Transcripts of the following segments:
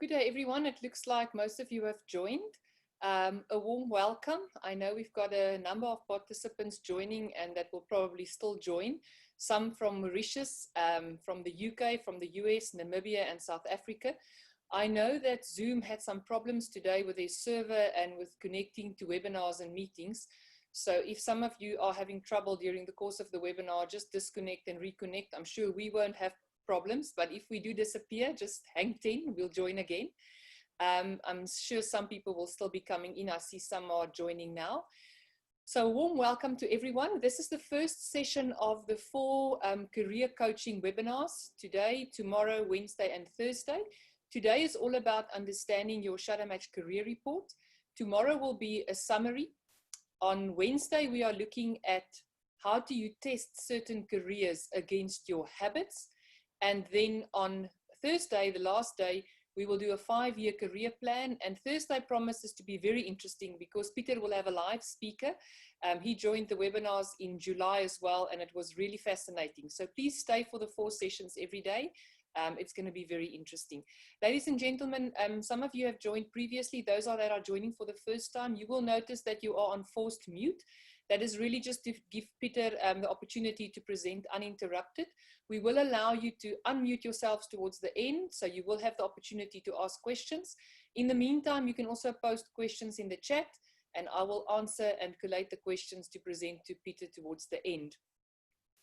Good day, everyone. It looks like most of you have joined. A warm welcome. I know we've got a number of participants joining and that will probably still join. Some from Mauritius, from the UK, from the US, Namibia, and South Africa. I know that Zoom had some problems today with their server and with connecting to webinars and meetings. So if some of you are having trouble during the course of the webinar, just disconnect and reconnect. I'm sure we won't have problems, but if we do disappear, just hang 10, we'll join again. I'm sure some people will still be coming in. I see some are joining now. So warm welcome to everyone. This is the first session of the 4 career coaching webinars, today, tomorrow, Wednesday, and Thursday. Today is all about understanding your Shadow Match career report. Tomorrow will be a summary. On Wednesday, we are looking at how do you test certain careers against your habits. And then on Thursday, the last day, we will do a 5-year career plan. And Thursday promises to be very interesting because Peter will have a live speaker. He joined the webinars in July as well, and it was really fascinating. So please stay for the 4 sessions every day. It's going to be very interesting. Ladies and gentlemen, some of you have joined previously. Those that are joining for the first time, you will notice that you are on forced mute. That is really just to give Peter the opportunity to present uninterrupted. We will allow you to unmute yourselves towards the end, so you will have the opportunity to ask questions. In the meantime, you can also post questions in the chat, and I will answer and collate the questions to present to Peter towards the end.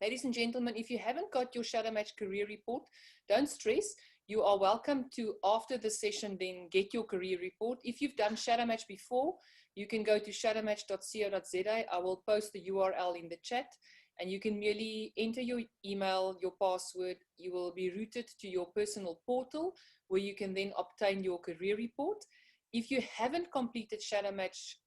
Ladies and gentlemen, if you haven't got your Shadow Match career report, don't stress. You are welcome to, after the session, then get your career report. If you've done Shadow Match before, you can go to shadowmatch.co.za. I will post the URL in the chat, and you can merely enter your email, your password. You will be routed to your personal portal where you can then obtain your career report. If you haven't completed Shadow Match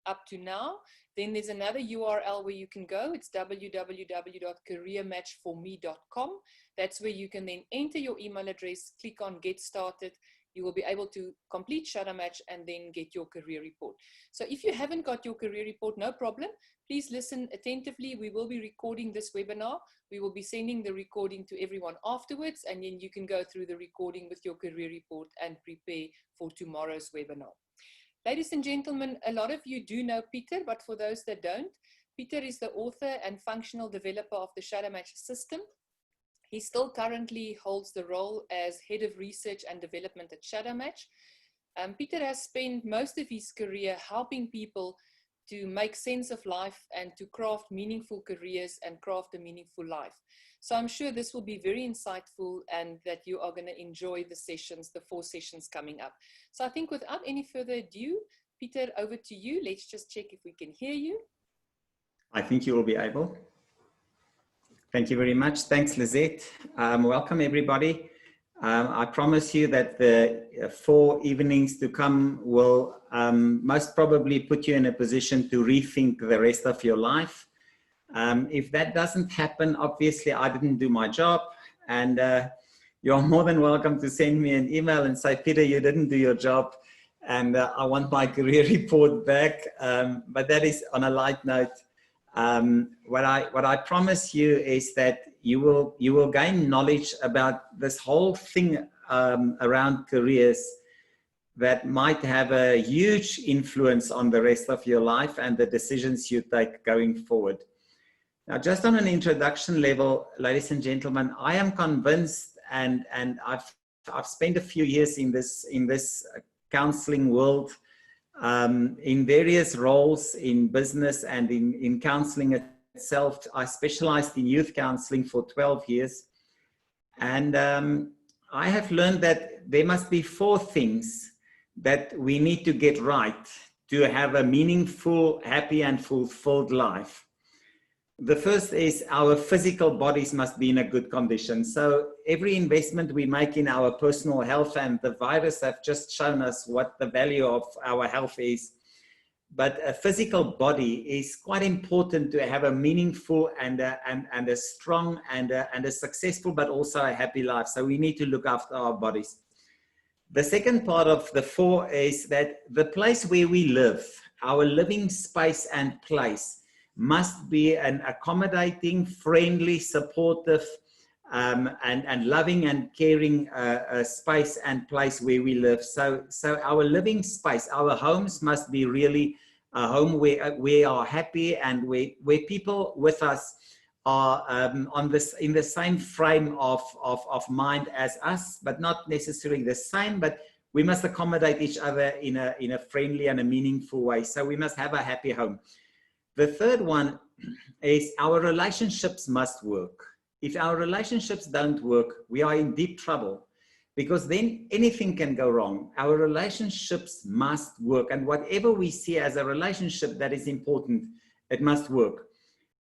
up to now, then there's another URL where you can go. It's www.careermatchforme.com. That's where you can then enter your email address, click on Get Started. You will be able to complete Shadow Match and then get your career report. So if you haven't got your career report, no problem. Please listen attentively. We will be recording this webinar. We will be sending the recording to everyone afterwards, and then you can go through the recording with your career report and prepare for tomorrow's webinar. Ladies and gentlemen, a lot of you do know Peter, but for those that don't, Peter is the author and functional developer of the Shadow Match system. He still currently holds the role as Head of Research and Development at Shadow Match. Peter has spent most of his career helping people to make sense of life and to craft meaningful careers and craft a meaningful life. So I'm sure this will be very insightful and that you are going to enjoy the sessions, the 4 sessions coming up. So I think without any further ado, Peter, over to you. Let's just check if we can hear you. I think you will be able. Thank you very much. Thanks, Lizette. Welcome, everybody. I promise you that the 4 evenings to come will most probably put you in a position to rethink the rest of your life. If that doesn't happen, obviously I didn't do my job, and you're more than welcome to send me an email and say, Peter, you didn't do your job, and I want my career report back. But that is on a light note. What I promise you is that you will gain knowledge about this whole thing around careers that might have a huge influence on the rest of your life and the decisions you take going forward. Now, just on an introduction level, ladies and gentlemen, I am convinced, and I've spent a few years in this counseling world, in various roles in business and in counseling itself. I specialized in youth counseling for 12 years. And I have learned that there must be 4 things that we need to get right to have a meaningful, happy, and fulfilled life. The first is our physical bodies must be in a good condition. So every investment we make in our personal health, and the virus have just shown us what the value of our health is. But a physical body is quite important to have a meaningful and a strong and a successful, but also a happy life. So we need to look after our bodies. The second part of the 4 is that the place where we live, our living space and place, must be an accommodating, friendly, supportive and loving and caring space and place where we live. So our living space, our homes must be really a home where we are happy and where people with us are in the same frame of mind as us, but not necessarily the same, but we must accommodate each other in a friendly and a meaningful way. So we must have a happy home. The third one is our relationships must work. If our relationships don't work, we are in deep trouble, because then anything can go wrong. Our relationships must work. And whatever we see as a relationship that is important, it must work.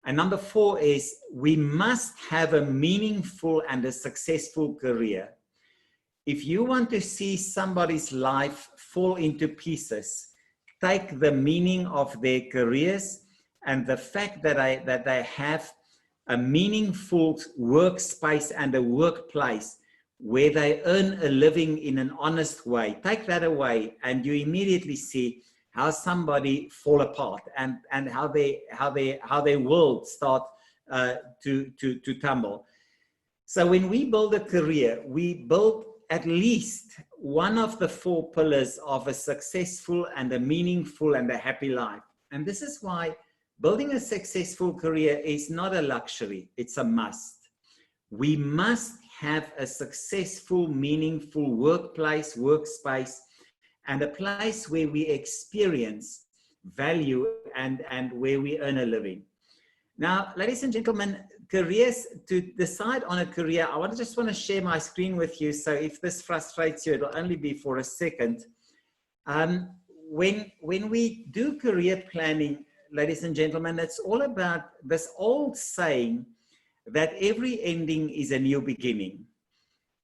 And number 4 is we must have a meaningful and a successful career. If you want to see somebody's life fall into pieces, take the meaning of their careers and the fact that they have a meaningful workspace and a workplace where they earn a living in an honest way. Take that away and you immediately see how somebody fall apart and how their world start to tumble. So when we build a career, we build at least one of the 4 pillars of a successful and a meaningful and a happy life. And this is why building a successful career is not a luxury, it's a must. We must have a successful, meaningful workplace, workspace, and a place where we experience value and where we earn a living. Now, ladies and gentlemen, careers, to decide on a career, I just want to share my screen with you. So if this frustrates you, it'll only be for a second. When we do career planning, ladies and gentlemen, it's all about this old saying that every ending is a new beginning.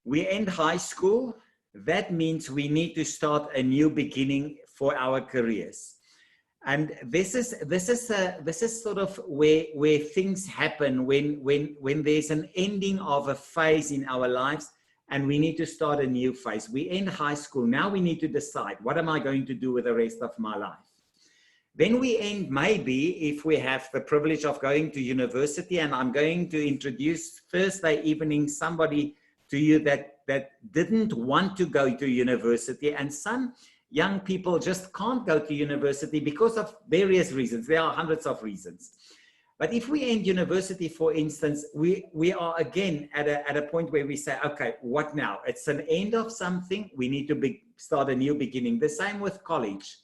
We end high school, that means we need to start a new beginning for our careers. And this is sort of where things happen when there's an ending of a phase in our lives and we need to start a new phase. We end high school, now we need to decide, what am I going to do with the rest of my life? Then we end, maybe, if we have the privilege of going to university, and I'm going to introduce Thursday evening somebody to you that didn't want to go to university, and some young people just can't go to university because of various reasons. There are hundreds of reasons. But if we end university, for instance, we are again at a point where we say, okay, what now? It's an end of something. We need to start a new beginning. The same with college.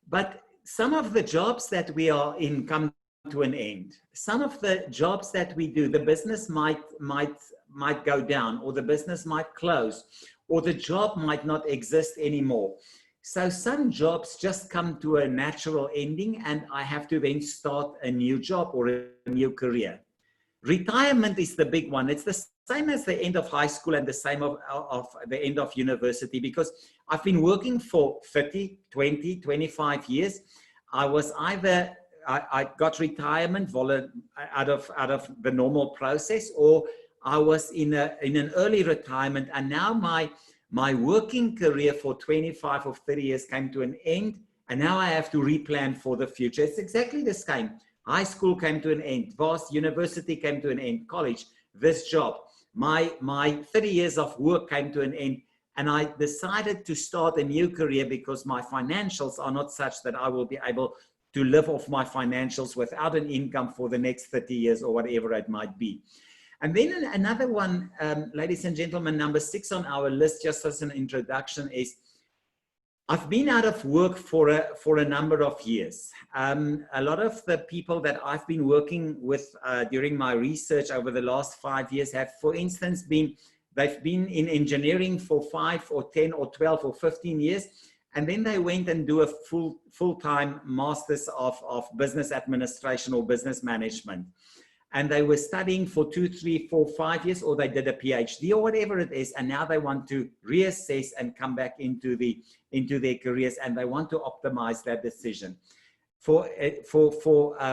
But some of the jobs that we are in come to an end. Some of the jobs that we do, the business might go down, or the business might close, or the job might not exist anymore. So some jobs just come to a natural ending, and I have to then start a new job or a new career. Retirement is the big one. It's the same as the end of high school and the same of the end of university, because I've been working for 30, 20, 25 years. I was either, I got retirement out of the normal process, or I was in an early retirement, and now my working career for 25 or 30 years came to an end, and now I have to replan for the future. It's exactly the same. High school came to an end, vast university came to an end, college, this job. My 30 years of work came to an end, and I decided to start a new career because my financials are not such that I will be able to live off my financials without an income for the next 30 years or whatever it might be. And then another one, ladies and gentlemen, number 6 on our list, just as an introduction, is I've been out of work for a number of years. A lot of the people that I've been working with during my research over the last 5 years have, for instance, they've been in engineering for 5 or 10 or 12 or 15 years, and then they went and do a full-time master's of business administration or business management. And they were studying for 2, 3, 4, 5 years, or they did a PhD or whatever it is, and now they want to reassess and come back into their careers, and they want to optimize that decision. For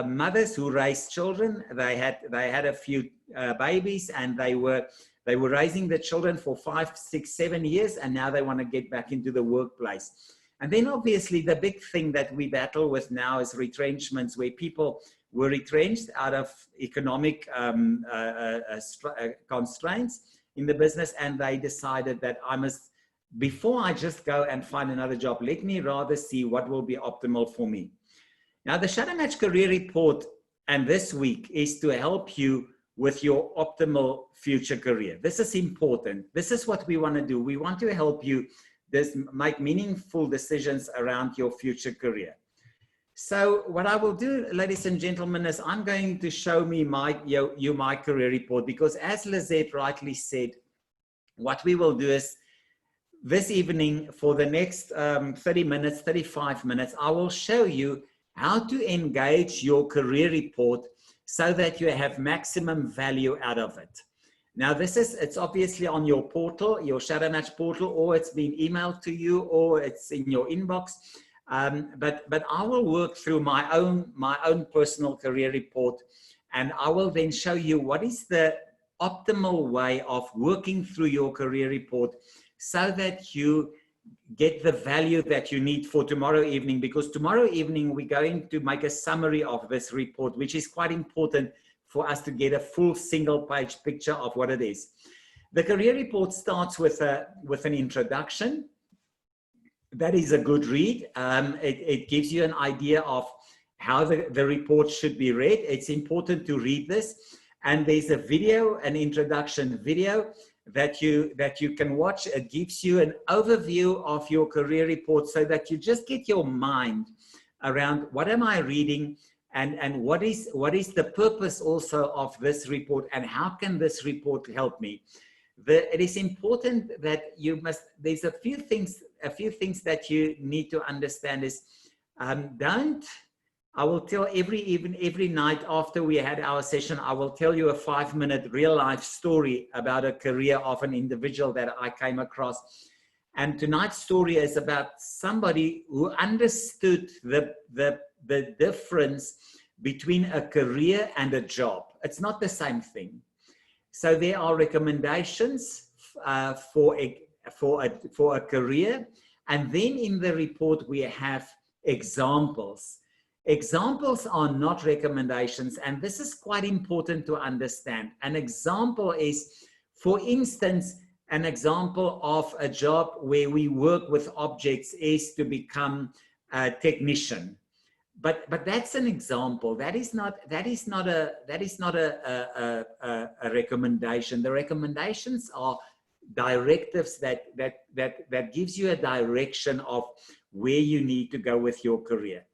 mothers who raise children, they had a few babies, and they were raising the children for 5, 6, 7 years, and now they want to get back into the workplace. And then obviously the big thing that we battle with now is retrenchments, where people were retrenched out of economic constraints in the business, and they decided that before I just go and find another job, let me rather see what will be optimal for me. Now, the Shadow Match Career Report and this week is to help you with your optimal future career. This is important. This is what we want to do. We want to help you make meaningful decisions around your future career. So what I will do, ladies and gentlemen, is I'm going to show me my career report, because as Lizette rightly said, what we will do is this evening for the next 30 minutes, 35 minutes, I will show you how to engage your career report so that you have maximum value out of it. Now, it's obviously on your portal, your Shadow Match portal, or it's been emailed to you, or it's in your inbox. But I will work through my own personal career report, and I will then show you what is the optimal way of working through your career report so that you get the value that you need for tomorrow evening, because tomorrow evening we're going to make a summary of this report, which is quite important for us to get a full single-page picture of what it is. The career report starts with an introduction. That is a good read. It gives you an idea of how the report should be read. It's important to read this. And there's a video, an introduction video that you can watch. It gives you an overview of your career report so that you just get your mind around what am I reading, and what is the purpose also of this report, and how can this report help me. It is important that there's a few things that you need to understand is, I will tell every night after we had our session, I will tell you a 5-minute real life story about a career of an individual that I came across. And tonight's story is about somebody who understood the difference between a career and a job. It's not the same thing. So there are recommendations for a career. And then in the report, we have examples. Examples are not recommendations, and this is quite important to understand. An example is, for instance, an example of a job where we work with objects is to become a technician. But that's an example. That is not a recommendation. The recommendations are directives that gives you a direction of where you need to go with your career.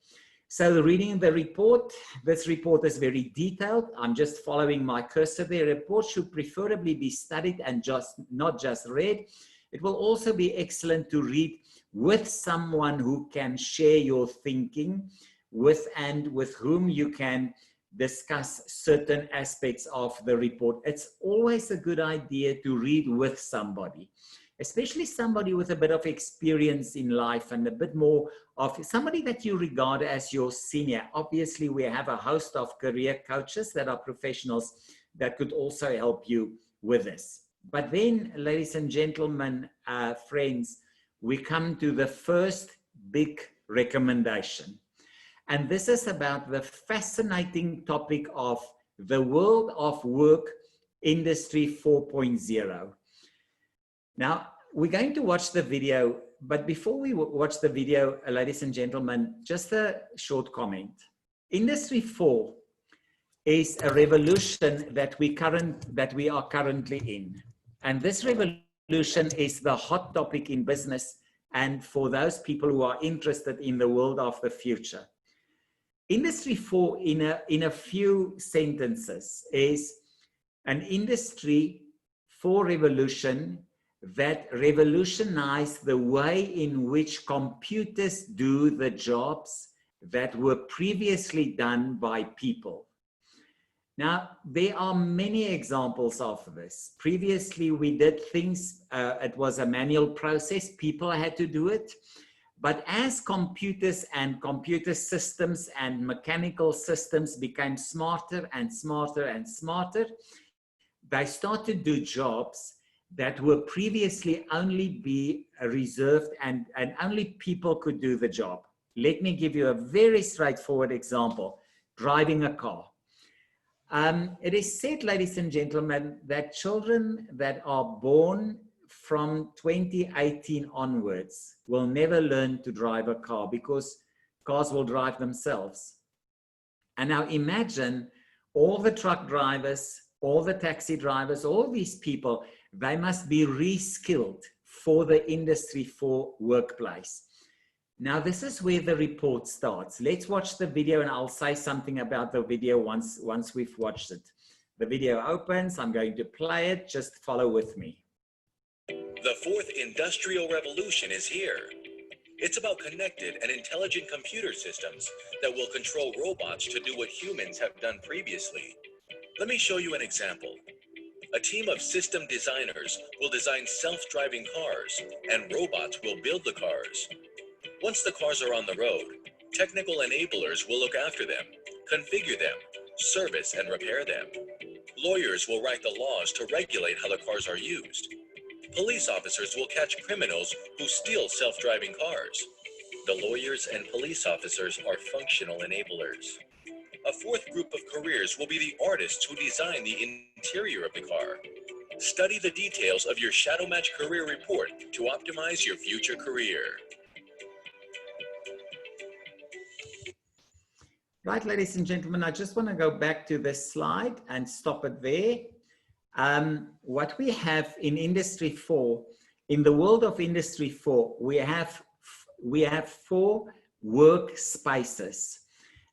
So reading the report, this report is very detailed. I'm just following my cursor there. The report should preferably be studied and not just read. It will also be excellent to read with someone who can share your thinking and with whom you can discuss certain aspects of the report. It's always a good idea to read with somebody, especially somebody with a bit of experience in life and a bit more of somebody that you regard as your senior. Obviously, we have a host of career coaches that are professionals that could also help you with this. But then, ladies and gentlemen, friends, we come to the first big recommendation. And this is about the fascinating topic of the world of work, Industry 4.0. Now, we're going to watch the video, but before we watch the video, ladies and gentlemen, just a short comment. Industry 4 is a revolution that we are currently in. And this revolution is the hot topic in business and for those people who are interested in the world of the future. Industry 4, in a few sentences, is an Industry 4 revolution that revolutionized the way in which computers do the jobs that were previously done by people. Now, there are many examples of this. Previously, we did things, it was a manual process, people had to do it. But as computers and computer systems and mechanical systems became smarter and smarter and smarter, they started to do jobs that were previously only be reserved and only people could do the job. Let me give you a very straightforward example. driving a car. It is said, ladies and gentlemen, that children that are born from 2018 onwards will never learn to drive a car because cars will drive themselves. And now imagine all the truck drivers, all the taxi drivers, all these people, they must be re-skilled for the Industry 4 workplace. Now, this is where the report starts. Let's watch the video and I'll say something about the video once we've watched it. The video opens, I'm going to play it, just follow with me. The fourth industrial revolution is here. It's about connected and intelligent computer systems that will control robots to do what humans have done previously. Let me show you an example. A team of system designers will design self-driving cars, and robots will build the cars. Once the cars are on the road, technical enablers will look after them, configure them, service and repair them. Lawyers will write the laws to regulate how the cars are used. Police officers will catch criminals who steal self-driving cars. The lawyers and police officers are functional enablers. A fourth group of careers will be the artists who design the interior of the car. Study the details of your Shadow Match career report to optimize your future career. Right, ladies and gentlemen, I just want to go back to this slide and stop it there. What we have in Industry 4, in the world of Industry 4, we have 4 workspaces.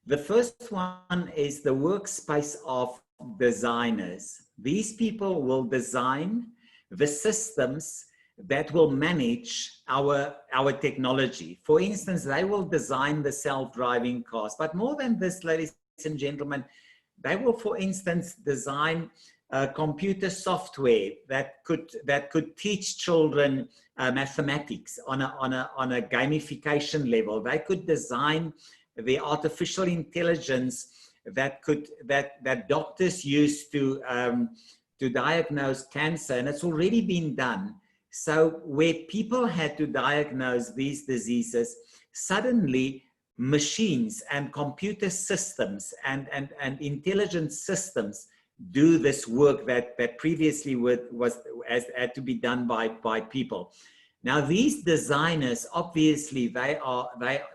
The first one is the workspace of designers. These people will design the systems that will manage our technology. For instance, they will design the self-driving cars. But more than this, ladies and gentlemen, they will, for instance, design computer software that could teach children mathematics on a gamification level. They could design the artificial intelligence that doctors use to diagnose cancer, and it's already been done. So where people had to diagnose these diseases, suddenly machines and computer systems and intelligent systems do this work that previously had to be done by people. Now, these designers, obviously, they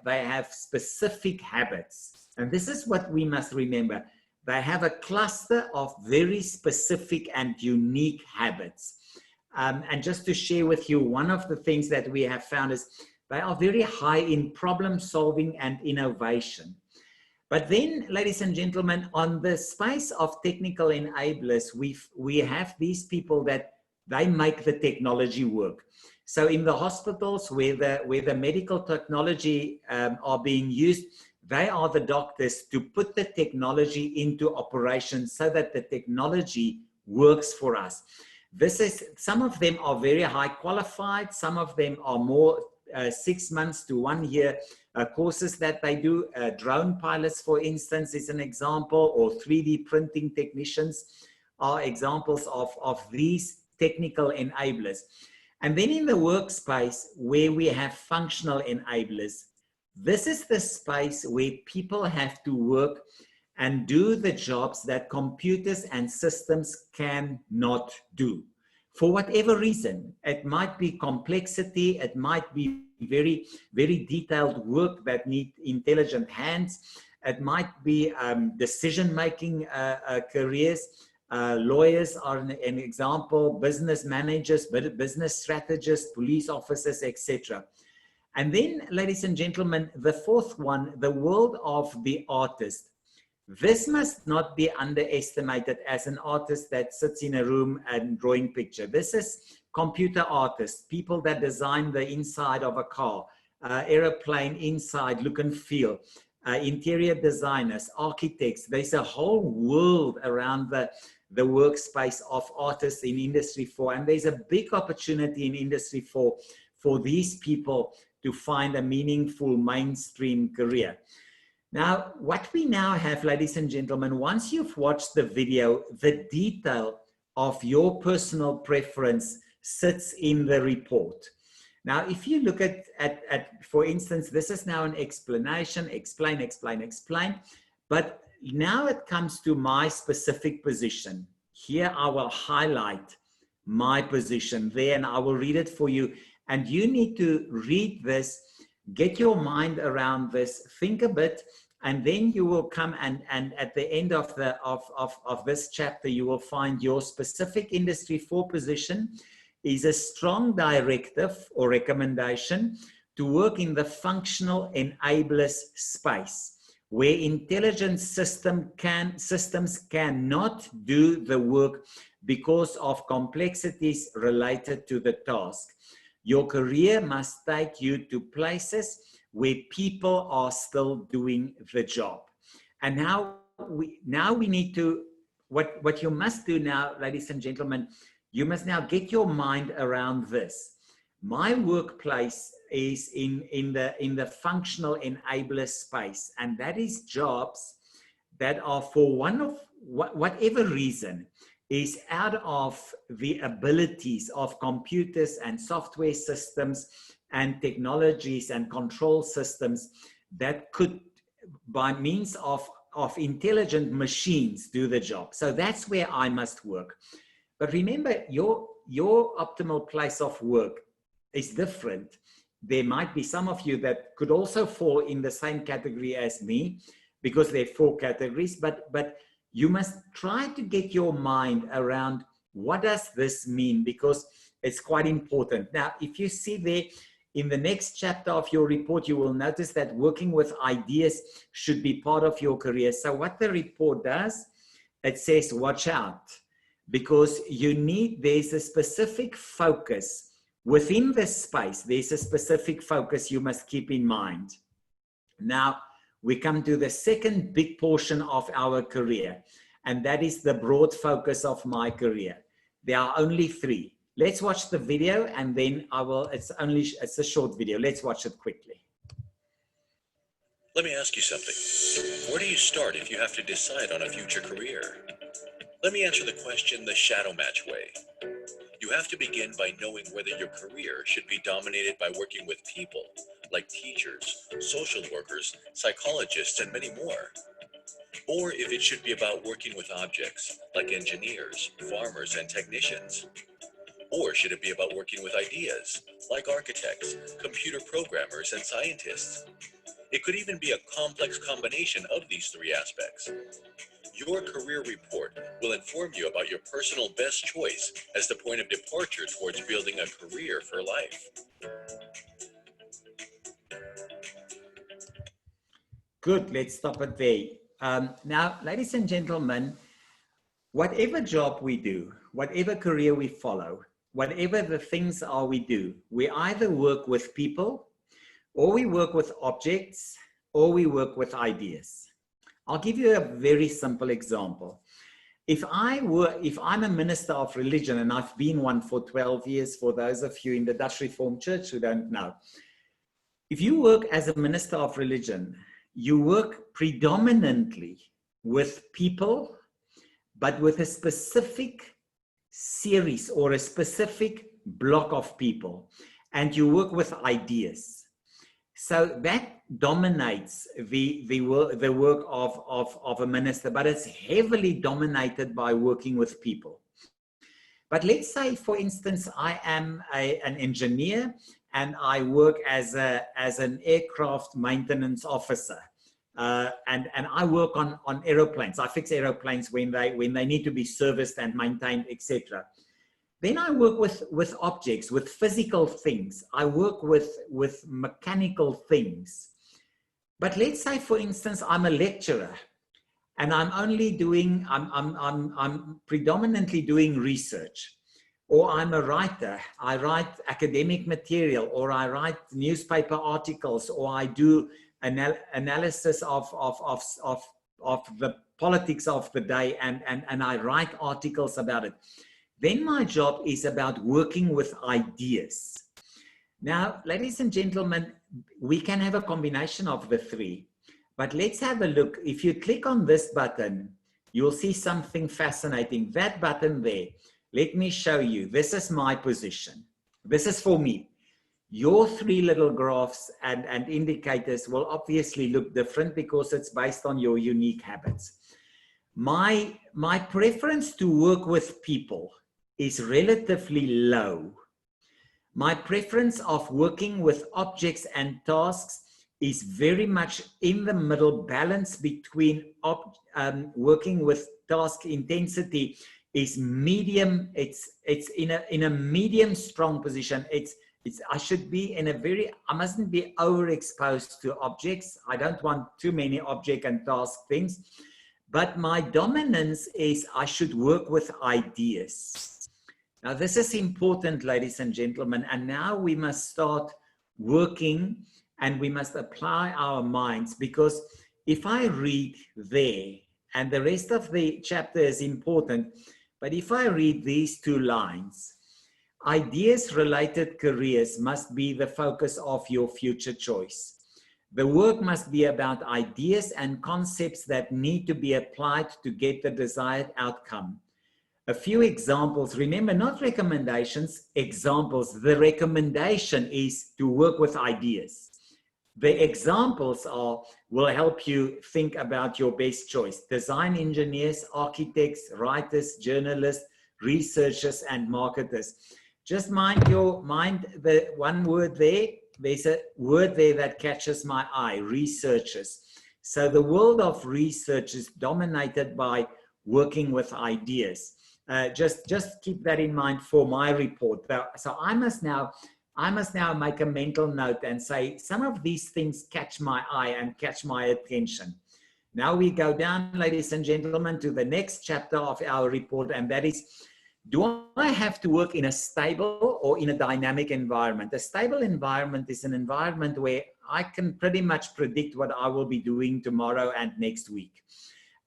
have specific habits. And this is what we must remember. They have a cluster of very specific and unique habits. And just to share with you, one of the things that we have found is they are very high in problem solving and innovation. But then, ladies and gentlemen, on the space of technical enablers, we have these people that they make the technology work. So in the hospitals where the medical technology are being used, they are the doctors to put the technology into operation so that the technology works for us. Some of them are very high qualified, some of them are more 6 months to 1 year courses that they do. Drone pilots, for instance, is an example, or 3D printing technicians are examples of these technical enablers. And then in the workspace where we have functional enablers, this is the space where people have to work and do the jobs that computers and systems cannot do. For whatever reason, it might be complexity, it might be very, very detailed work that need intelligent hands, it might be decision-making careers. Lawyers are an example, business managers, business strategists, police officers, etc. And then, ladies and gentlemen, the fourth one, the world of the artist. This must not be underestimated as an artist that sits in a room and drawing picture. This is computer artists, people that design the inside of a car, airplane inside, look and feel, interior designers, architects. There's a whole world around the workspace of artists in Industry 4. And there's a big opportunity in Industry 4 for these people to find a meaningful mainstream career. Now, what we now have, ladies and gentlemen, once you've watched the video, the detail of your personal preference sits in the report. Now, if you look at for instance, this is now an explanation, explain. But now it comes to my specific position. Here I will highlight my position there, and I will read it for you. And you need to read this, get your mind around this, think a bit, and then you will come and at the end of this chapter, you will find your specific industry 4 position is a strong directive or recommendation to work in the functional enablers space, where intelligent systems cannot do the work because of complexities related to the task. Your career must take you to places where people are still doing the job. And now we need to, what you must do now, ladies and gentlemen, you must now get your mind around this. My workplace is in the functional enabler space, and that is jobs that are, for whatever reason, is out of the abilities of computers and software systems and technologies and control systems that could, by means of intelligent machines, do the job. So that's where I must work. But remember, your optimal place of work is different. There might be some of you that could also fall in the same category as me, because there are 4 categories, but you must try to get your mind around what does this mean, because it's quite important. Now, if you see there in the next chapter of your report, you will notice that working with ideas should be part of your career. So what the report does, it says, watch out, because there's a specific focus within this space. There's a specific focus you must keep in mind. Now, we come to the second big portion of our career, and that is the broad focus of my career. There are only 3. Let's watch the video, and then it's a short video. Let's watch it quickly. Let me ask you something. Where do you start if you have to decide on a future career? Let me answer the question the shadow match way. You have to begin by knowing whether your career should be dominated by working with people, like teachers, social workers, psychologists, and many more. Or if it should be about working with objects, like engineers, farmers, and technicians. Or should it be about working with ideas, like architects, computer programmers, and scientists? It could even be a complex combination of these 3 aspects. Your career report will inform you about your personal best choice as the point of departure towards building a career for life. Good, let's stop it there. Now, ladies and gentlemen, whatever job we do, whatever career we follow, whatever the things are we do, we either work with people, or we work with objects, or we work with ideas. I'll give you a very simple example. If I'm a minister of religion, and I've been one for 12 years, for those of you in the Dutch Reformed Church who don't know, if you work as a minister of religion, you work predominantly with people, but with a specific series or a specific block of people, and you work with ideas. So that dominates the work of a minister, but it's heavily dominated by working with people. But let's say, for instance, I am an engineer, and I work as an aircraft maintenance officer, and I work on aeroplanes. I fix aeroplanes when they need to be serviced and maintained, etc. Then I work with objects, with physical things. I work with mechanical things. But let's say, for instance, I'm a lecturer, and I'm predominantly doing research. Or I'm a writer. I write academic material, or I write newspaper articles, or I do analysis of the politics of the day, and I write articles about it. Then my job is about working with ideas. Now, ladies and gentlemen, we can have a combination of the 3, but let's have a look. If you click on this button, you'll see something fascinating. That button there, let me show you. This is my position. This is for me. Your three little graphs and indicators will obviously look different because it's based on your unique habits. My preference to work with people is relatively low. My preference of working with objects and tasks is very much in the middle. Balance between working with task intensity is medium. It's in a medium strong position. I should be in a I mustn't be overexposed to objects. I don't want too many object and task things, but my dominance is I should work with ideas. Now, this is important, ladies and gentlemen, and now we must start working and we must apply our minds, because if I read there, and the rest of the chapter is important, but if I read these two lines, ideas-related careers must be the focus of your future choice. The work must be about ideas and concepts that need to be applied to get the desired outcome. A few examples, remember, not recommendations, examples. The recommendation is to work with ideas. The examples will help you think about your best choice. Design engineers, architects, writers, journalists, researchers, and marketers. Just mind the one word there. There's a word there that catches my eye, researchers. So the world of research is dominated by working with ideas. Just keep that in mind for my report. So I must now make a mental note and say, some of these things catch my eye and catch my attention. Now we go down, ladies and gentlemen, to the next chapter of our report, and that is, do I have to work in a stable or in a dynamic environment? A stable environment is an environment where I can pretty much predict what I will be doing tomorrow and next week.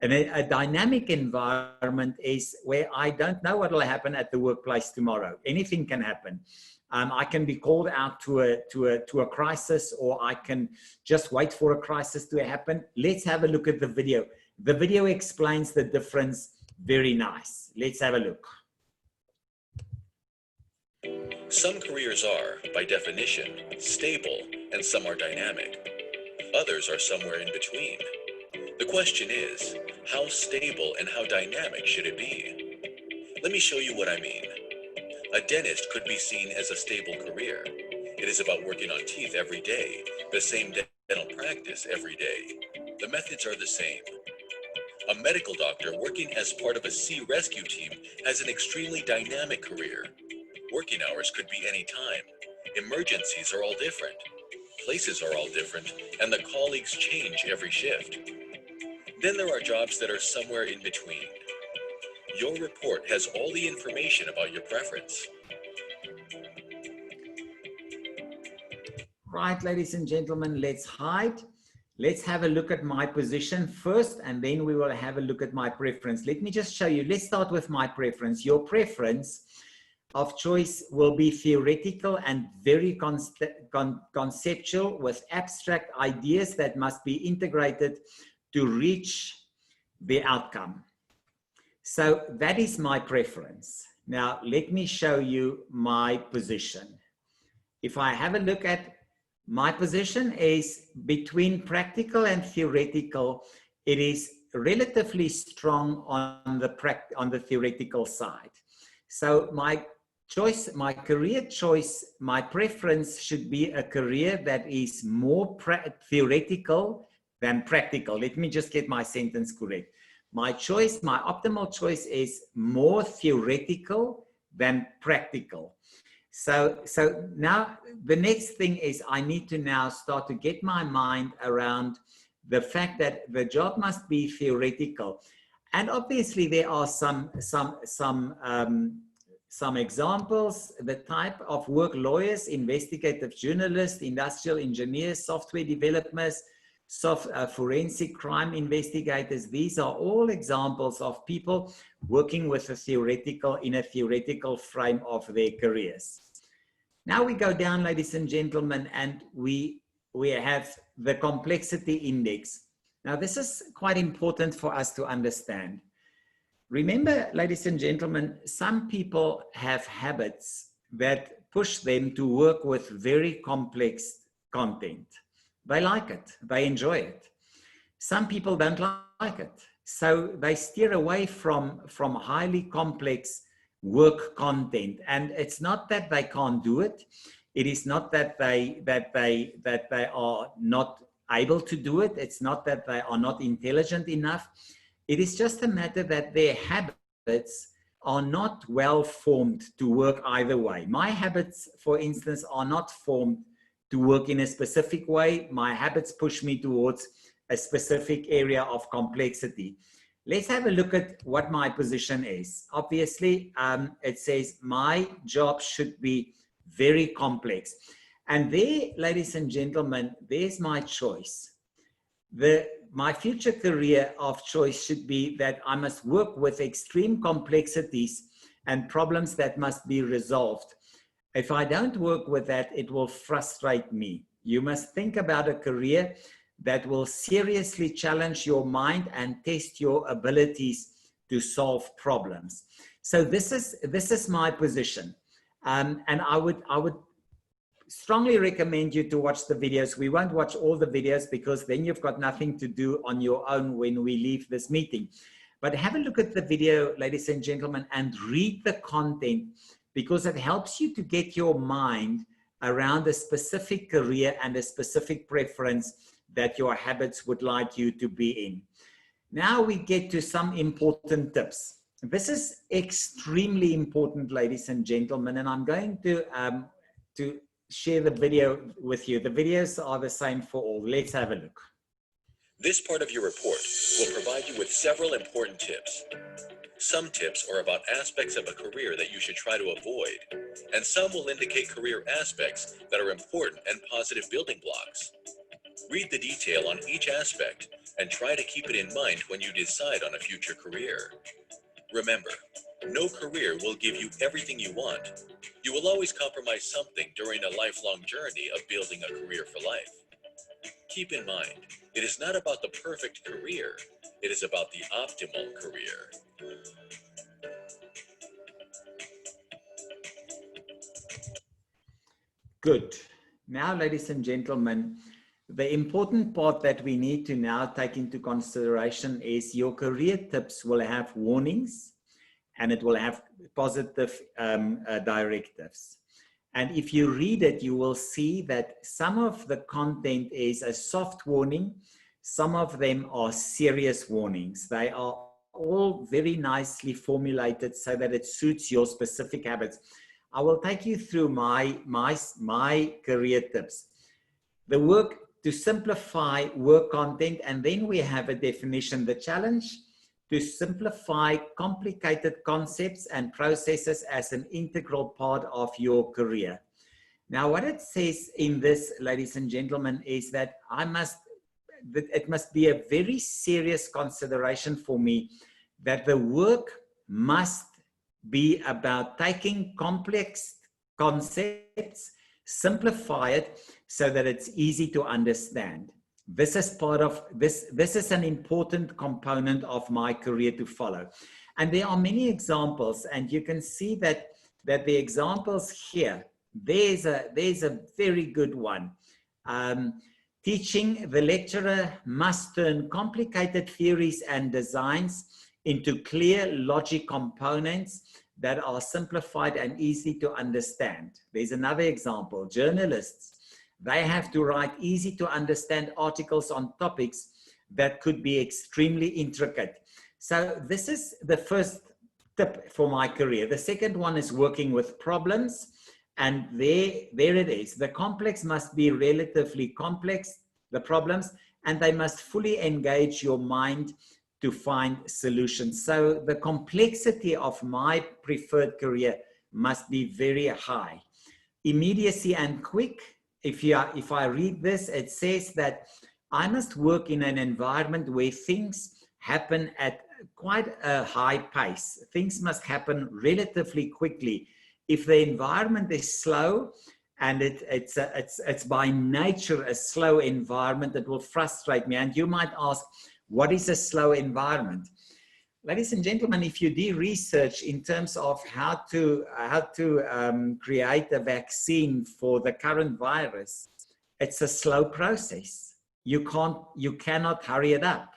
And a dynamic environment is where I don't know what will happen at the workplace tomorrow. Anything can happen. I can be called out to a crisis, or I can just wait for a crisis to happen. Let's have a look at the video. The video explains the difference very nice. Let's have a look. Some careers are, by definition, stable, and some are dynamic. Others are somewhere in between. The question is, how stable and how dynamic should it be? Let me show you what I mean. A dentist could be seen as a stable career. It is about working on teeth every day, the same dental practice every day. The methods are the same. A medical doctor working as part of a sea rescue team has an extremely dynamic career. Working hours could be any time. Emergencies are all different. Places are all different, and the colleagues change every shift. Then there are jobs that are somewhere in between. Your report has all the information about your preference. Right, ladies and gentlemen, let's hide. Let's have a look at my position first, and then we will have a look at my preference. Let me just show you. Let's start with my preference. Your preference of choice will be theoretical and very conceptual, with abstract ideas that must be integrated to reach the outcome. So that is my preference. Now, let me show you my position. If I have a look at my position is between practical and theoretical. It is relatively strong on the theoretical side. So my choice, my career choice, my preference should be a career that is more theoretical than practical. Let me just get my sentence correct. My choice, my optimal choice is more theoretical than practical. So now the next thing is I need to now start to get my mind around the fact that the job must be theoretical. And obviously there are some examples, the type of work: lawyers, investigative journalists, industrial engineers, software developers, forensic crime investigators. These are all examples of people working with in a theoretical frame of their careers. Now we go down, ladies and gentlemen, and we have the complexity index. Now this is quite important for us to understand. Remember, ladies and gentlemen, some people have habits that push them to work with very complex content. They like it, they enjoy it. Some people don't like it. So they steer away from highly complex work content. And it's not that they can't do it. It is not that they are not able to do it. It's not that they are not intelligent enough. It is just a matter that their habits are not well formed to work either way. My habits, for instance, are not formed to work in a specific way. My habits push me towards a specific area of complexity. Let's have a look at what my position is. Obviously, it says my job should be very complex. And there, ladies and gentlemen, there's my choice. My future career of choice should be that I must work with extreme complexities and problems that must be resolved. If I don't work with that, it will frustrate me. You must think about a career that will seriously challenge your mind and test your abilities to solve problems. So this is my position. And I would strongly recommend you to watch the videos. We won't watch all the videos because then you've got nothing to do on your own when we leave this meeting. But have a look at the video, ladies and gentlemen, and read the content, because it helps you to get your mind around a specific career and a specific preference that your habits would like you to be in. Now we get to some important tips. This is extremely important, ladies and gentlemen, and I'm going to share the video with you. The videos are the same for all. Let's have a look. This part of your report will provide you with several important tips. Some tips are about aspects of a career that you should try to avoid, and some will indicate career aspects that are important and positive building blocks. Read the detail on each aspect and try to keep it in mind when you decide on a future career. Remember, no career will give you everything you want. You will always compromise something during a lifelong journey of building a career for life. Keep in mind, it is not about the perfect career, it is about the optimal career. Good. Now, ladies and gentlemen, the important part that we need to now take into consideration is your career tips will have warnings and it will have positive directives. And if you read it, you will see that some of the content is a soft warning. Some of them are serious warnings. They are all very nicely formulated so that it suits your specific habits. I will take you through my career tips. The work to simplify work content, and then we have a definition. The challenge to simplify complicated concepts and processes as an integral part of your career. Now, what it says in this, ladies and gentlemen, is that it must be a very serious consideration for me that the work must be about taking complex concepts, simplify it so that it's easy to understand. This is part of this. This is an important component of my career to follow. And there are many examples, and you can see that the examples here, there's a very good one. Teaching, the lecturer must turn complicated theories and designs into clear logic components that are simplified and easy to understand. There's another example. Journalists, they have to write easy to understand articles on topics that could be extremely intricate. So this is the first tip for my career. The second one is working with problems. And there it is. The complex must be relatively complex, the problems, and they must fully engage your mind to find solutions. So the complexity of my preferred career must be very high. Immediacy and quick. If I read this, it says that I must work in an environment where things happen at quite a high pace. Things must happen relatively quickly. If the environment is slow and it's by nature a slow environment, it will frustrate me. And you might ask, what is a slow environment? ladies and gentlemen, if you do research in terms of how to create a vaccine for the current virus, it's a slow process. You cannot hurry it up.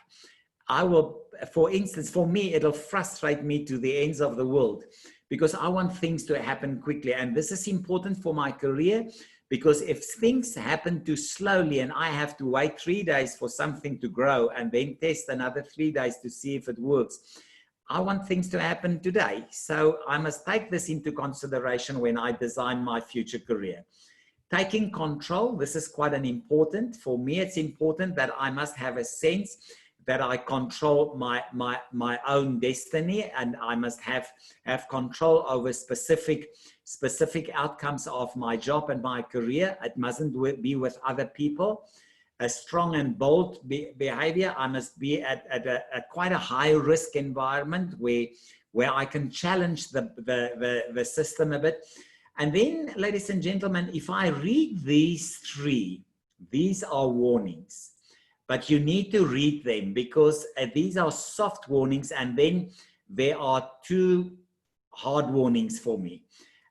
For instance, for me, it'll frustrate me to the ends of the world because I want things to happen quickly. And this is important for my career, because if things happen too slowly and I have to wait 3 days for something to grow and then test another 3 days to see if it works, I want things to happen today. So I must take this into consideration when I design my future career. Taking control, this is quite an important, for me it's important that I must have a sense that I control my own destiny, and I must have control over specific outcomes of my job and my career. It mustn't be with other people. A strong and bold behavior. I must be at quite a high risk environment where I can challenge the system a bit. And then, ladies and gentlemen, if I read these three, these are warnings. But you need to read them, because these are soft warnings, and then there are two hard warnings for me.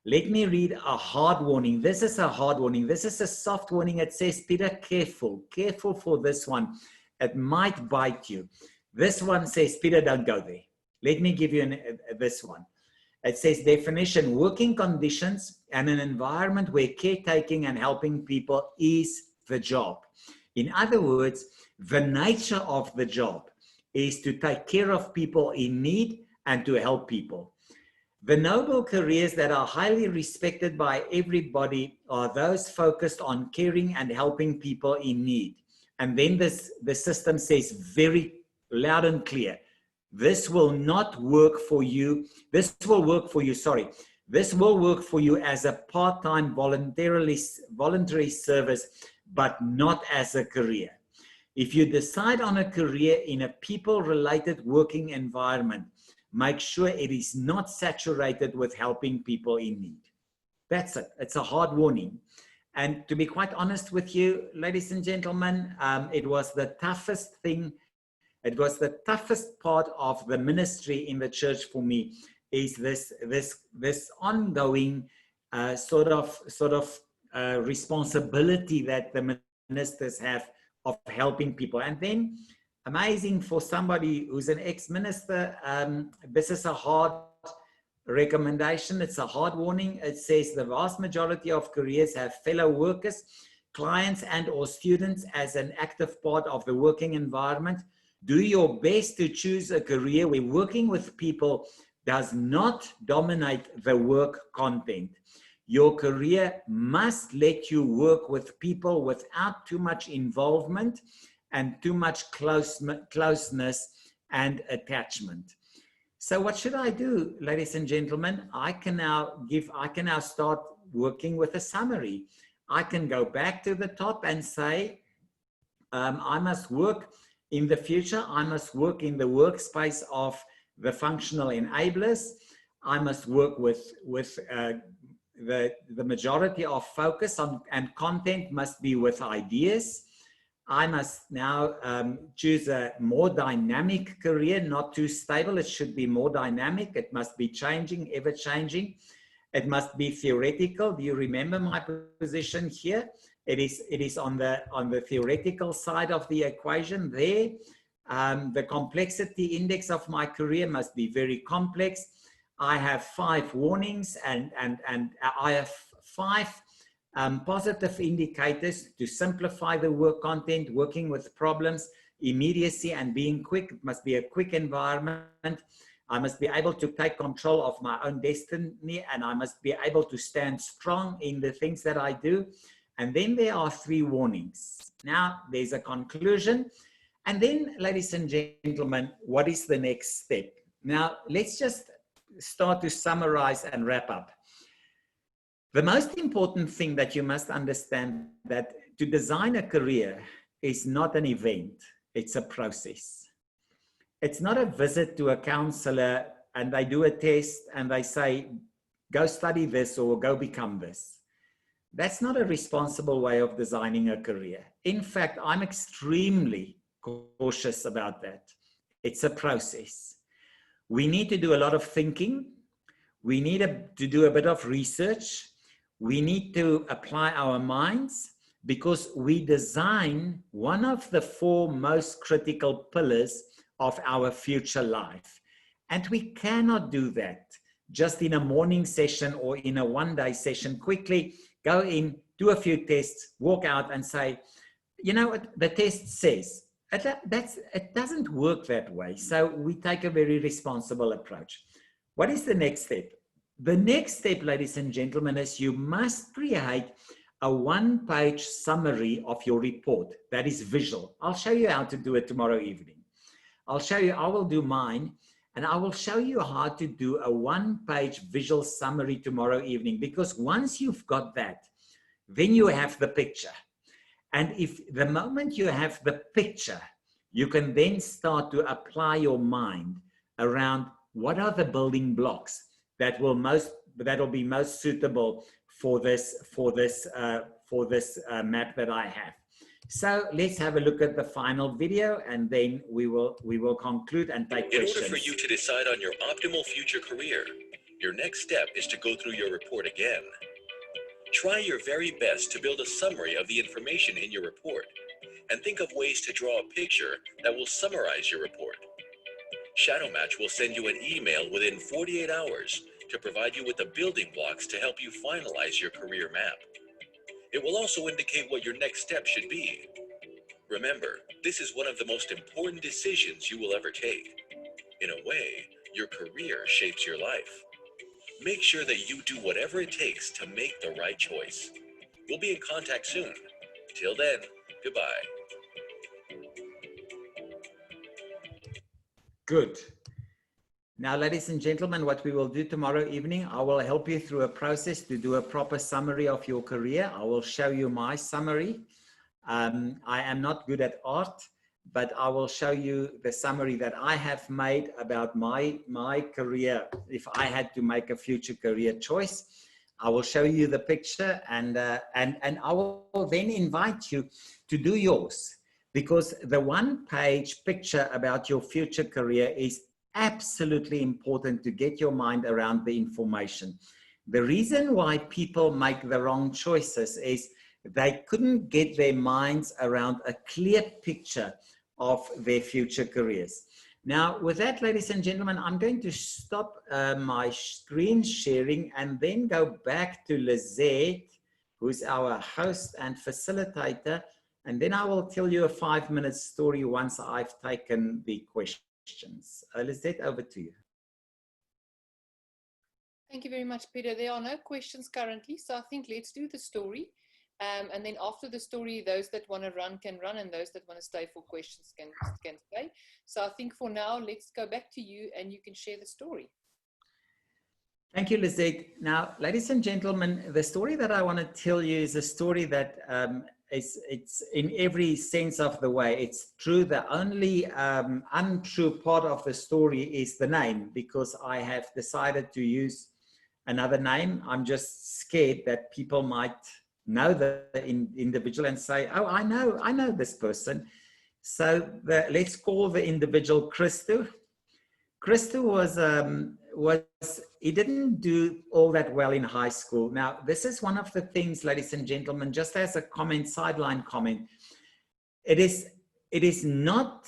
Let me read a hard warning. This is a hard warning. This is a soft warning. It says, Peter, careful for this one. It might bite you. This one says, Peter, don't go there. Let me give you this one. It says, definition, working conditions and an environment where caretaking and helping people is the job. In other words, the nature of the job is to take care of people in need and to help people. The noble careers that are highly respected by everybody are those focused on caring and helping people in need. And then the system says very loud and clear, this will not work for you. This will work for you, sorry. This will work for you as a part-time voluntary service, but not as a career. If you decide on a career in a people-related working environment, make sure it is not saturated with helping people in need. That's it. It's a hard warning. And to be quite honest with you, ladies and gentlemen, it was the toughest thing. It was the toughest part of the ministry in the church for me, is this ongoing sort of responsibility that the ministers have of helping people. And then, amazing for somebody who's an ex-minister, this is a hard recommendation. It's a hard warning. It says the vast majority of careers have fellow workers, clients, and or students as an active part of the working environment. Do your best to choose a career where working with people does not dominate the work content. Your career must let you work with people without too much involvement and too much closeness and attachment. So what should I do, ladies and gentlemen? I can now start working with a summary. I can go back to the top and say, I must work in the future. I must work in the workspace of the functional enablers. I must work with the majority of focus on and content must be with ideas. I must now choose a more dynamic career, not too stable. It should be more dynamic. It must be changing, ever changing. It must be theoretical. Do you remember my position here? It is on the theoretical side of the equation there. The complexity index of my career must be very complex. I have 5 warnings and I have 5 positive indicators to simplify the work content, working with problems, immediacy, and being quick. It must be a quick environment. I must be able to take control of my own destiny, and I must be able to stand strong in the things that I do. And then there are 3 warnings. Now there's a conclusion. And then, ladies and gentlemen, what is the next step? Now let's just start to summarize and wrap up. The most important thing that you must understand, that to design a career is not an event, it's a process. It's not a visit to a counselor and they do a test and they say, go study this or go become this. That's not a responsible way of designing a career. In fact, I'm extremely cautious about that. It's a process. We need to do a lot of thinking. We need to do a bit of research. We need to apply our minds, because we design one of the 4 most critical pillars of our future life. And we cannot do that just in a morning session or in a one-day session. Quickly go in, do a few tests, walk out and say, you know what the test says. It doesn't work that way. So we take a very responsible approach. What is the next step? The next step, ladies and gentlemen, is you must create a 1-page summary of your report that is visual. I'll show you how to do it tomorrow evening. I will do mine, and I will show you how to do a 1-page visual summary tomorrow evening, because once you've got that, then you have the picture. And if the moment you have the picture, you can then start to apply your mind around what are the building blocks that will be most suitable for this map that I have. So let's have a look at the final video, and then we will conclude and take questions. In order for you to decide on your optimal future career, your next step is to go through your report again. Try your very best to build a summary of the information in your report, and think of ways to draw a picture that will summarize your report. ShadowMatch will send you an email within 48 hours to provide you with the building blocks to help you finalize your career map. It will also indicate what your next step should be. Remember, this is one of the most important decisions you will ever take. In a way, your career shapes your life. Make sure that you do whatever it takes to make the right choice. We'll be in contact soon. Till then, goodbye. Good. Now, ladies and gentlemen, what we will do tomorrow evening, I will help you through a process to do a proper summary of your career. I will show you my summary. I am not good at art, but I will show you the summary that I have made about my career. If I had to make a future career choice, I will show you the picture, and I will then invite you to do yours, because the 1-page picture about your future career is absolutely important to get your mind around the information. The reason why people make the wrong choices is they couldn't get their minds around a clear picture of their future careers. Now, with that, ladies and gentlemen, I'm going to stop my screen sharing and then go back to Lizette, who's our host and facilitator, and then I will tell you a 5-minute story once I've taken the questions. Lizette, over to you. Thank you very much, Peter. There are no questions currently, so I think let's do the story. And then after the story, those that want to run can run, and those that want to stay for questions can stay. So I think for now, let's go back to you and you can share the story. Thank you, Lizette. Now, ladies and gentlemen, the story that I want to tell you is a story that it's in every sense of the way. It's true. The only untrue part of the story is the name, because I have decided to use another name. I'm just scared that people might know the individual and say, oh, I know this person. So let's call the individual Christo. Christo he didn't do all that well in high school. Now, this is one of the things, ladies and gentlemen, just as a comment, sideline comment, it is not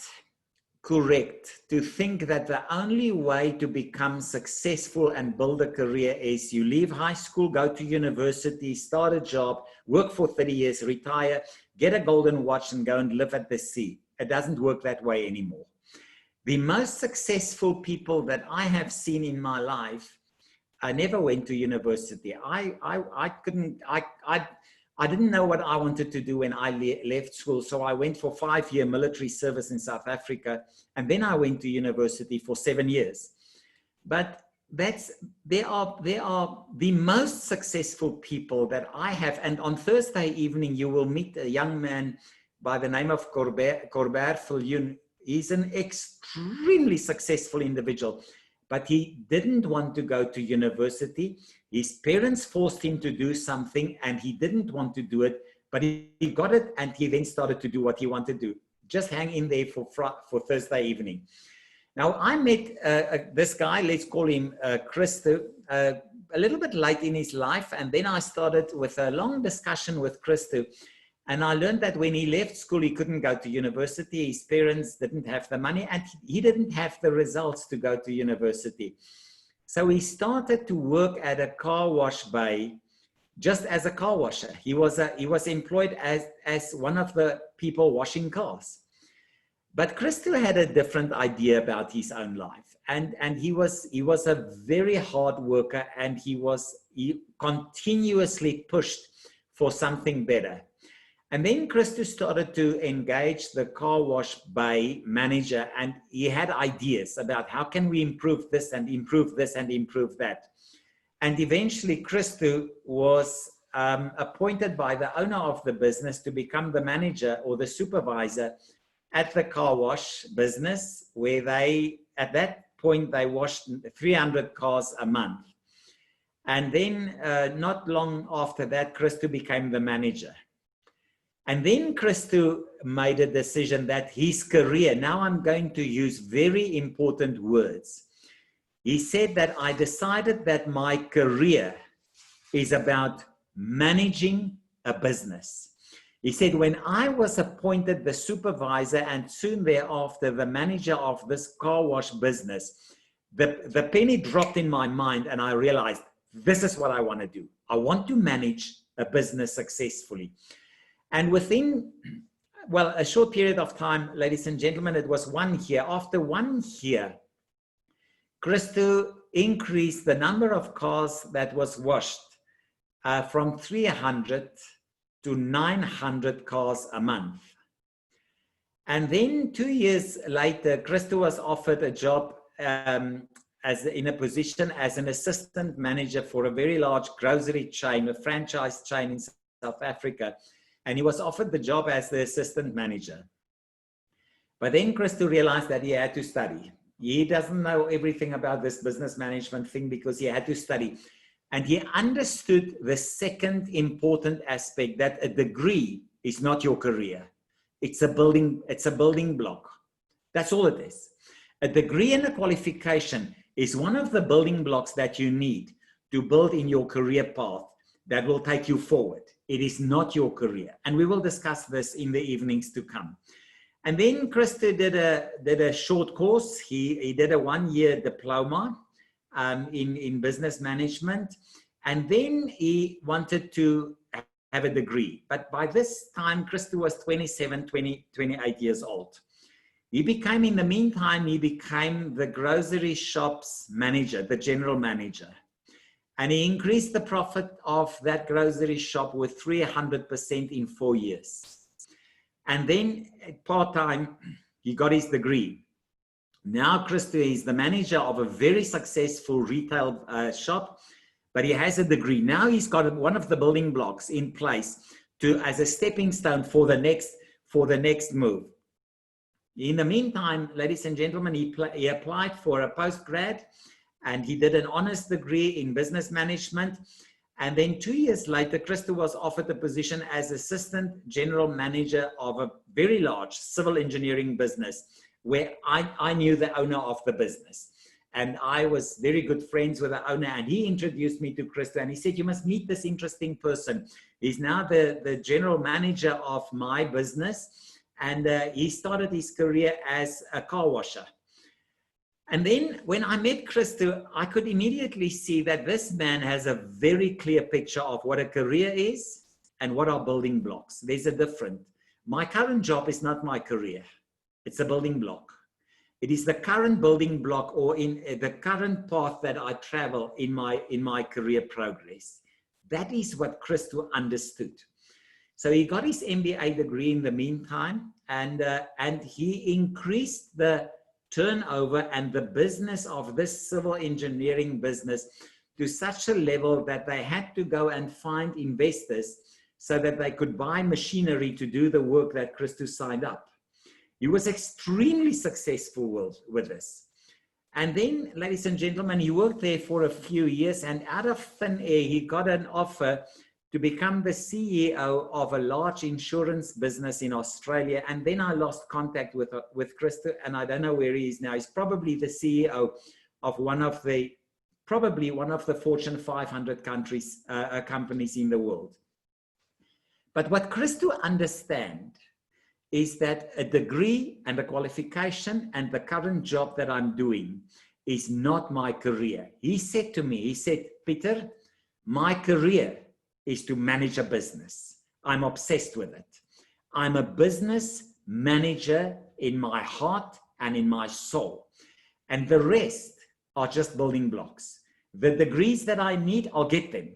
correct to think that the only way to become successful and build a career is you leave high school, go to university, start a job, work for 30 years, retire, get a golden watch and go and live at the sea. It doesn't work that way anymore. The most successful people that I have seen in my life, I never went to university. I didn't know what I wanted to do when I left school. So I went for 5-year military service in South Africa. And then I went to university for 7 years. But there are the most successful people that I have. And on Thursday evening, you will meet a young man by the name of Corbett Viljoen. He's an extremely successful individual, but he didn't want to go to university. His parents forced him to do something and he didn't want to do it, but he got it and he then started to do what he wanted to do. Just hang in there for Thursday evening. Now, I met this guy, let's call him Christo, a little bit late in his life. And then I started with a long discussion with Christo. And I learned that when he left school, he couldn't go to university. His parents didn't have the money and he didn't have the results to go to university. So he started to work at a car wash bay just as a car washer. He was employed as one of the people washing cars. But Christo had a different idea about his own life. And he was a very hard worker, and he continuously pushed for something better. And then Christo started to engage the car wash bay manager, and he had ideas about how can we improve this and improve this and improve that. And eventually Christo was appointed by the owner of the business to become the manager or the supervisor at the car wash business, where at that point, they washed 300 cars a month. And then not long after that, Christo became the manager. And then Christo made a decision that his career, now I'm going to use very important words. He said that I decided that my career is about managing a business. He said, when I was appointed the supervisor and soon thereafter the manager of this car wash business, the penny dropped in my mind and I realized this is what I want to do. I want to manage a business successfully. And within, well, a short period of time, ladies and gentlemen, it was 1 year. After 1 year, Christo increased the number of cars that was washed from 300 to 900 cars a month. And then 2 years later, Christo was offered a job in a position as an assistant manager for a very large grocery chain, a franchise chain in South Africa. And he was offered the job as the assistant manager. But then Christo realized that he had to study. He doesn't know everything about this business management thing because he had to study. And he understood the second important aspect, that a degree is not your career. It's a building block. That's all it is. A degree and a qualification is one of the building blocks that you need to build in your career path that will take you forward. It is not your career. And we will discuss this in the evenings to come. And then Christo did a short course. He did a 1-year diploma in business management. And then he wanted to have a degree. But by this time, Christo was 28 years old. In the meantime, he became the grocery shop's manager, the general manager. And he increased the profit of that grocery shop with 300% in 4 years. And then part-time, he got his degree. Now Christo is the manager of a very successful retail shop, but he has a degree. Now he's got one of the building blocks in place as a stepping stone for the next move. In the meantime, ladies and gentlemen, he applied for a postgrad and he did an honors degree in business management. And then 2 years later, Christo was offered a position as assistant general manager of a very large civil engineering business where I knew the owner of the business. And I was very good friends with the owner, and he introduced me to Christo, and he said, you must meet this interesting person. He's now the general manager of my business. And he started his career as a car washer. And then when I met Christo, I could immediately see that this man has a very clear picture of what a career is and what are building blocks. There's a difference. My current job is not my career. It's a building block. It is the current building block, or in the current path that I travel in my career progress. That is what Christo understood. So he got his MBA degree in the meantime, and he increased the turnover and the business of this civil engineering business to such a level that they had to go and find investors so that they could buy machinery to do the work that Christo signed up. He was extremely successful with this. And then, ladies and gentlemen, he worked there for a few years, and out of thin air, he got an offer to become the CEO of a large insurance business in Australia. And then I lost contact with Christo, and I don't know where he is now. He's probably the CEO of probably one of the Fortune 500 companies in the world. But what Christo understands is that a degree and a qualification and the current job that I'm doing is not my career. He said to me, he said, Peter, my career is to manage a business. I'm obsessed with it. I'm a business manager in my heart and in my soul. And the rest are just building blocks. The degrees that I need, I'll get them.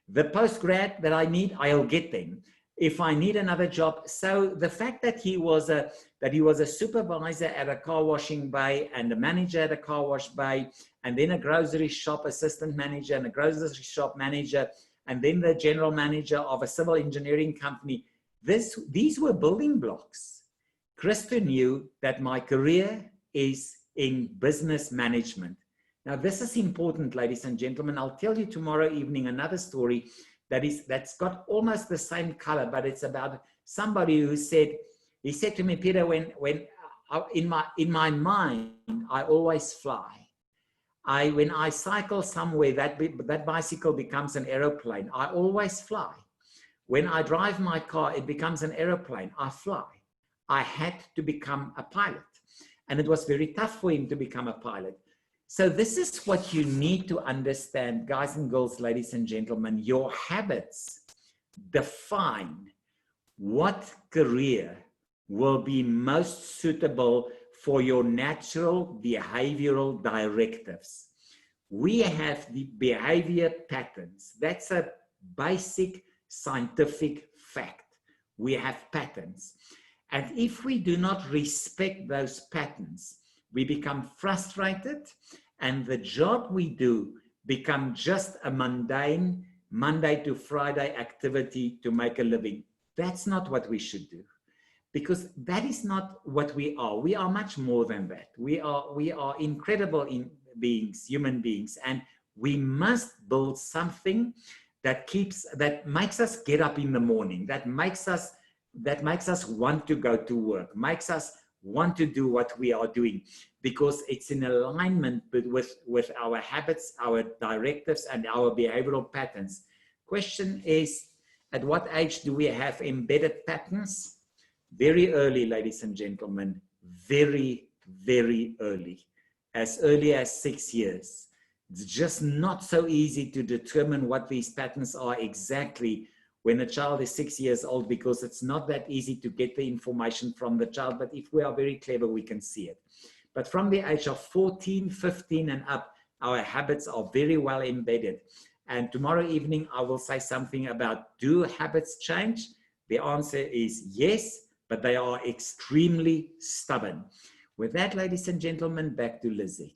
The postgrad that I need, I'll get them. If I need another job. So the fact that he was a supervisor at a car washing bay and a manager at a car wash bay, and then a grocery shop assistant manager and a grocery shop manager, and then the general manager of a civil engineering company, these were building blocks. Christo knew that my career is in business management. Now, this is important, ladies and gentlemen. I'll tell you tomorrow evening another story that's got almost the same color, but it's about somebody who said, he said to me, Peter, when in my mind, I always fly. When I cycle somewhere, that bicycle becomes an aeroplane. I always fly. When I drive my car, it becomes an aeroplane. I fly. I had to become a pilot. And it was very tough for him to become a pilot. So this is what you need to understand, guys and girls, ladies and gentlemen. Your habits define what career will be most suitable for your natural behavioral directives. We have the behavior patterns. That's a basic scientific fact. We have patterns. And if we do not respect those patterns, we become frustrated, and the job we do becomes just a mundane Monday to Friday activity to make a living. That's not what we should do, because that is not what we are. We are much more than that. We are incredible beings, human beings, and we must build something that makes us get up in the morning, that makes us want to go to work, makes us want to do what we are doing, because it's in alignment with our habits, our directives, and our behavioral patterns. Question is, at what age do we have embedded patterns? Very early, ladies and gentlemen, very, very early as 6 years. It's just not so easy to determine what these patterns are exactly when a child is 6 years old, because it's not that easy to get the information from the child. But if we are very clever, we can see it. But from the age of 14, 15 and up, our habits are very well embedded. And tomorrow evening, I will say something about, do habits change? The answer is yes, but they are extremely stubborn. With that, ladies and gentlemen, back to Lizzie.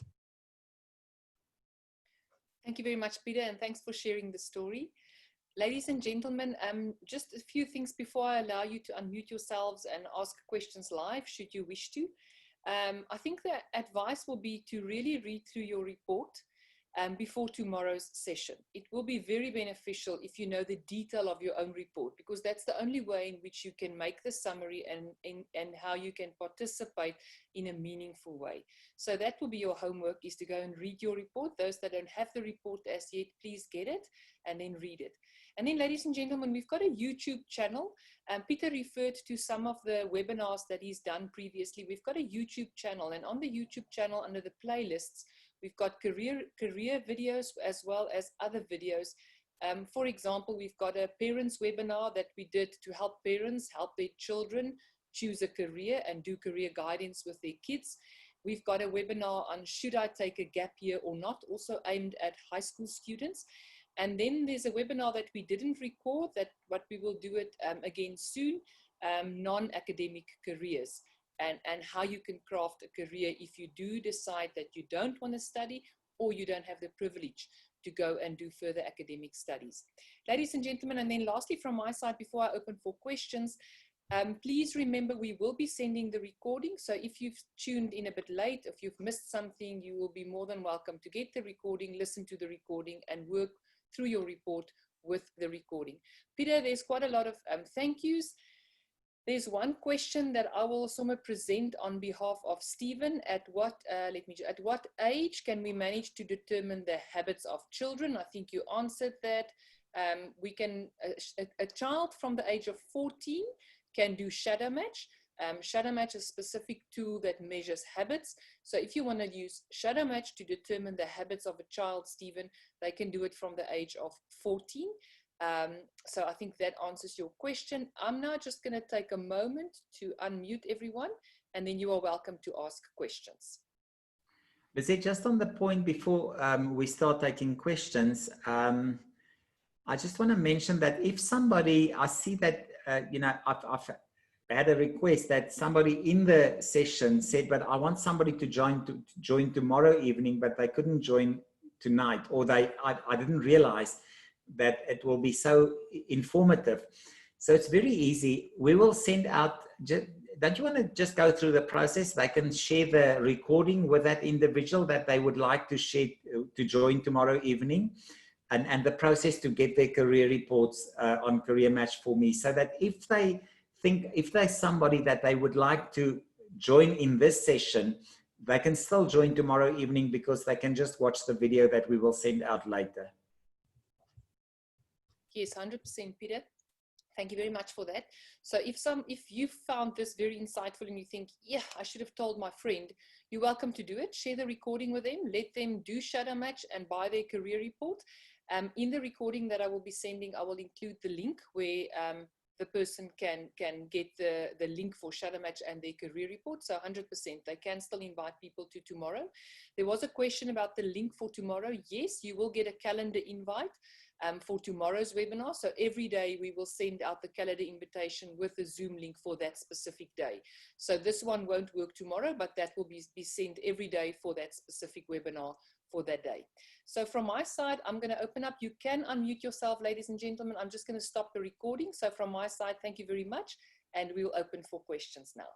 Thank you very much, Peter, and thanks for sharing the story. Ladies and gentlemen, just a few things before I allow you to unmute yourselves and ask questions live, should you wish to. I think the advice will be to really read through your report before tomorrow's session. It will be very beneficial if you know the detail of your own report, because that's the only way in which you can make the summary and how you can participate in a meaningful way. So that will be your homework, is to go and read your report. Those that don't have the report as yet, please get it and then read it. And then, ladies and gentlemen, we've got a YouTube channel. Peter referred to some of the webinars that he's done previously. We've got a YouTube channel, and on the YouTube channel, under the playlists, we've got career videos as well as other videos. For example, we've got a parents webinar that we did to help parents help their children choose a career and do career guidance with their kids. We've got a webinar on should I take a gap year or not, also aimed at high school students. And then there's a webinar that we didn't record, what we will do it again soon, non-academic careers, and how you can craft a career if you do decide that you don't want to study or you don't have the privilege to go and do further academic studies. Ladies and gentlemen, and then lastly from my side, before I open for questions, please remember we will be sending the recording. So if you've tuned in a bit late, if you've missed something, you will be more than welcome to get the recording, listen to the recording, and work through your report with the recording. Peter, there's quite a lot of thank yous. There's one question that I will also present on behalf of Stephen. At what age can we manage to determine the habits of children? I think you answered that. We can, a child from the age of 14 can do shadow match. Shadow match is a specific tool that measures habits. So if you want to use shadow match to determine the habits of a child, Stephen, they can do it from the age of 14. So I think that answers your question. I'm now just going to take a moment to unmute everyone, and then you are welcome to ask questions. Lizette, just on the point before we start taking questions, I just want to mention that if somebody, I see that, I've had a request that somebody in the session said, but I want somebody to join tomorrow evening, but they couldn't join tonight, or I didn't realize that it will be so informative. So it's very easy. We will send out, don't you want to just go through the process? They can share the recording with that individual that they would like to share to join tomorrow evening, and the process to get their career reports on Career Match for me, so that if there's somebody that they would like to join in this session, they can still join tomorrow evening, because they can just watch the video that we will send out later. Yes, 100%, Peter. Thank you very much for that. So if you found this very insightful and you think, yeah, I should have told my friend, you're welcome to do it. Share the recording with them. Let them do shadow match and buy their career report. In the recording that I will be sending, I will include the link where the person can get the link for shadow match and their career report. So 100%, they can still invite people to tomorrow. There was a question about the link for tomorrow. Yes, you will get a calendar invite for tomorrow's webinar. So every day we will send out the calendar invitation with the Zoom link for that specific day. So this one won't work tomorrow, but that will be sent every day for that specific webinar for that day. So from my side, I'm going to open up. You can unmute yourself, ladies and gentlemen. I'm just going to stop the recording. So from my side, thank you very much. And we will open for questions now.